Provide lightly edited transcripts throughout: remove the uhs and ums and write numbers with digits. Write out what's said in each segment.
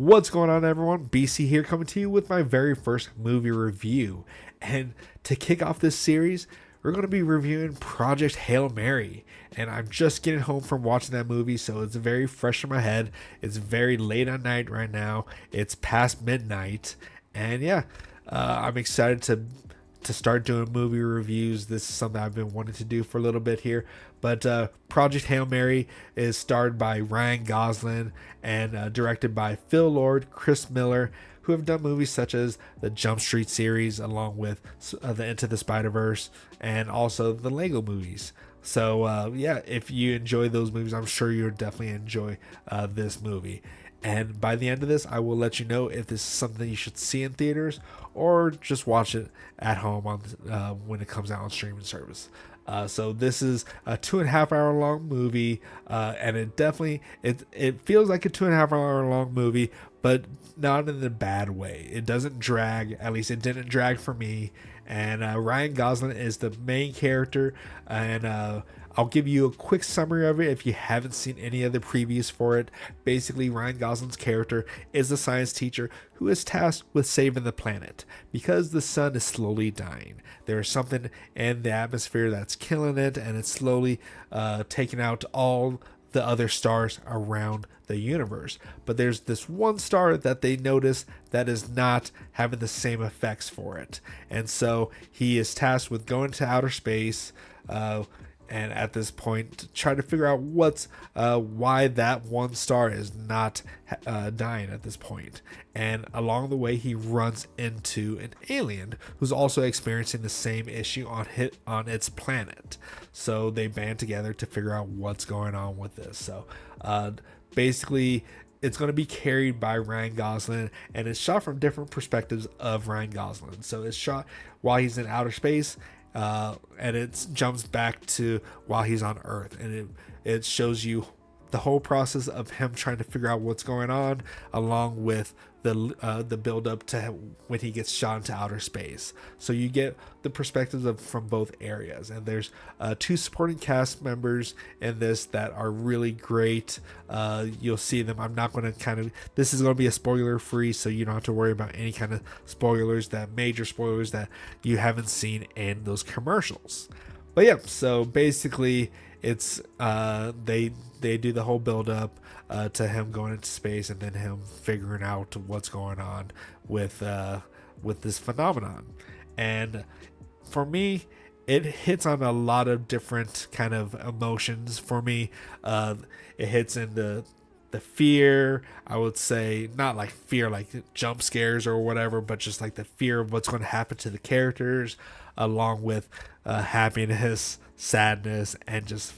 What's going on, everyone? BC here, coming to you with my very first movie review. And to kick off this series, we're going to be reviewing Project Hail Mary. And I'm just getting home from watching that movie, so it's very fresh in my head. It's very late at night right now. It's past midnight. And yeah, I'm excited to start doing movie reviews. This is something I've been wanting to do for a little bit here. But Project Hail Mary is starred by Ryan Gosling and directed by Phil Lord, Chris Miller, who have done movies such as the Jump Street series, along with the Into the Spider-Verse, and also the Lego movies. So yeah, if you enjoy those movies, I'm sure you'll definitely enjoy this movie. And by the end of this, I will let you know if this is something you should see in theaters or just watch it at home on when it comes out on streaming service. So this is a 2.5 hour long movie, and it feels like a 2.5 hour long movie, but not in a bad way. It doesn't drag. At least it didn't drag for me. And Ryan Gosling is the main character, and I'll give you a quick summary of it if you haven't seen any of the previews for it. Basically, Ryan Gosling's character is a science teacher who is tasked with saving the planet because the sun is slowly dying. There is something in the atmosphere that's killing it, and it's slowly taking out all the other stars around the universe. But there's this one star that they notice that is not having the same effects for it. And so he is tasked with going to outer space, and at this point try to figure out why that one star is not dying at this point. And along the way, he runs into an alien who's also experiencing the same issue on its planet. So they band together to figure out what's going on with this. So basically, it's going to be carried by Ryan Gosling, and it's shot from different perspectives of Ryan Gosling. So it's shot while he's in outer space, and it jumps back to while he's on Earth, and it shows you the whole process of him trying to figure out what's going on, along with the build up to when he gets shot into outer space. So you get the perspectives from both areas, and there's two supporting cast members in this that are really great. You'll see them. I'm not going to this is going to be a spoiler free, so you don't have to worry about any kind of major spoilers that you haven't seen in those commercials. But yeah, so basically it's they do the whole build up to him going into space, and then him figuring out what's going on with this phenomenon. And for me, it hits on a lot of different kind of emotions. For me, it hits in the fear, I would say, not like fear like jump scares or whatever, but just like the fear of what's going to happen to the characters, along with happiness, sadness, and just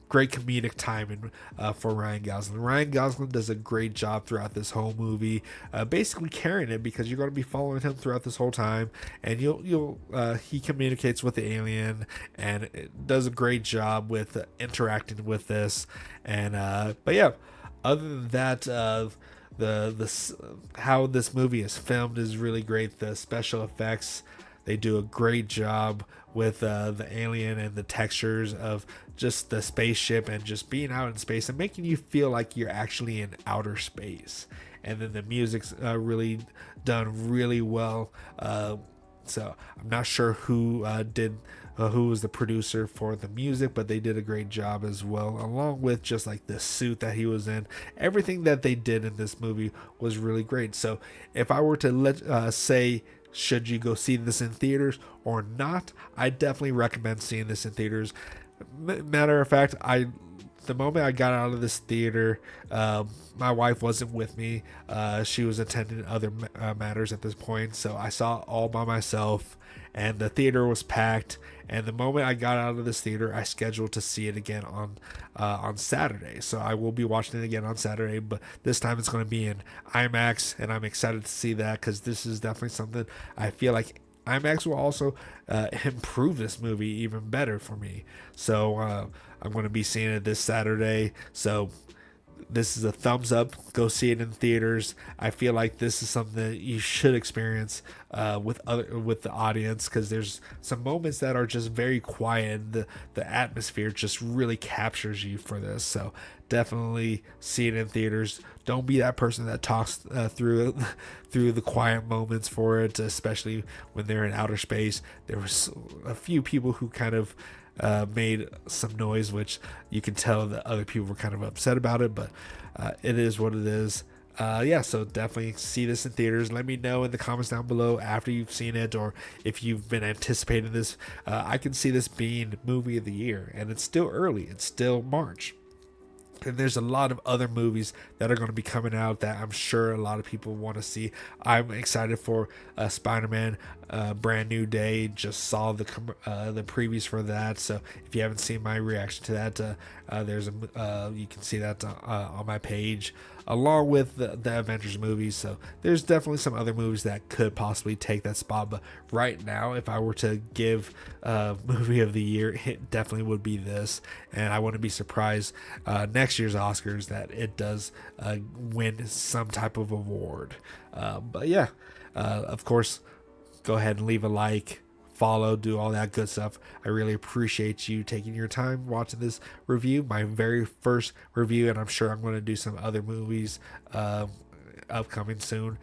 great comedic timing for Ryan Gosling. Ryan Gosling does a great job throughout this whole movie, basically carrying it, because you're going to be following him throughout this whole time, and he communicates with the alien, and it does a great job with interacting with this. And but yeah, other than that, how this movie is filmed is really great. The special effects, they do a great job with the alien and the textures of just the spaceship and just being out in space and making you feel like you're actually in outer space. And then the music's really done really well. So I'm not sure who was the producer for the music, but they did a great job as well, along with just like the suit that he was in. Everything that they did in this movie was really great. So if I were to say, should you go see this in theaters or not, I definitely recommend seeing this in theaters. Matter of fact, the moment I got out of this theater, my wife wasn't with me. She was attending other matters at this point, so I saw it all by myself, and the theater was packed. And the moment I got out of this theater, I scheduled to see it again on Saturday. So I will be watching it again on Saturday, but this time it's going to be in IMAX, and I'm excited to see that, because this is definitely something I feel like IMAX will also improve this movie even better for me. So I'm going to be seeing it this Saturday. So this is a thumbs up. Go see it in theaters. I feel like this is something that you should experience with the audience, because there's some moments that are just very quiet. The atmosphere just really captures you for this. So definitely see it in theaters. Don't be that person that talks through through the quiet moments for it, especially when they're in outer space. There was a few people who kind of made some noise, which you can tell that other people were kind of upset about it, but it is what it is. Yeah, so definitely see this in theaters. Let me know in the comments down below after you've seen it, or if you've been anticipating this. I can see this being movie of the year, and it's still early. It's still March. And there's a lot of other movies that are going to be coming out that I'm sure a lot of people want to see. I'm excited for Spider-Man, Brand New Day. Just saw the previews for that. So if you haven't seen my reaction to that, you can see that on my page, along with the Avengers movies. So there's definitely some other movies that could possibly take that spot. But right now, if I were to give movie of the year, it definitely would be this. And I wouldn't be surprised next year's Oscars that it does win some type of award. But yeah, of course, go ahead and leave a like, follow, do all that good stuff. I really appreciate you taking your time watching this review, my very first review, and I'm sure I'm going to do some other movies upcoming soon.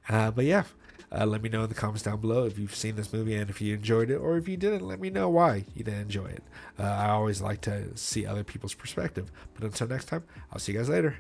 But yeah, let me know in the comments down below if you've seen this movie and if you enjoyed it, or if you didn't, let me know why you didn't enjoy it. I always like to see other people's perspective. But until next time, I'll see you guys later.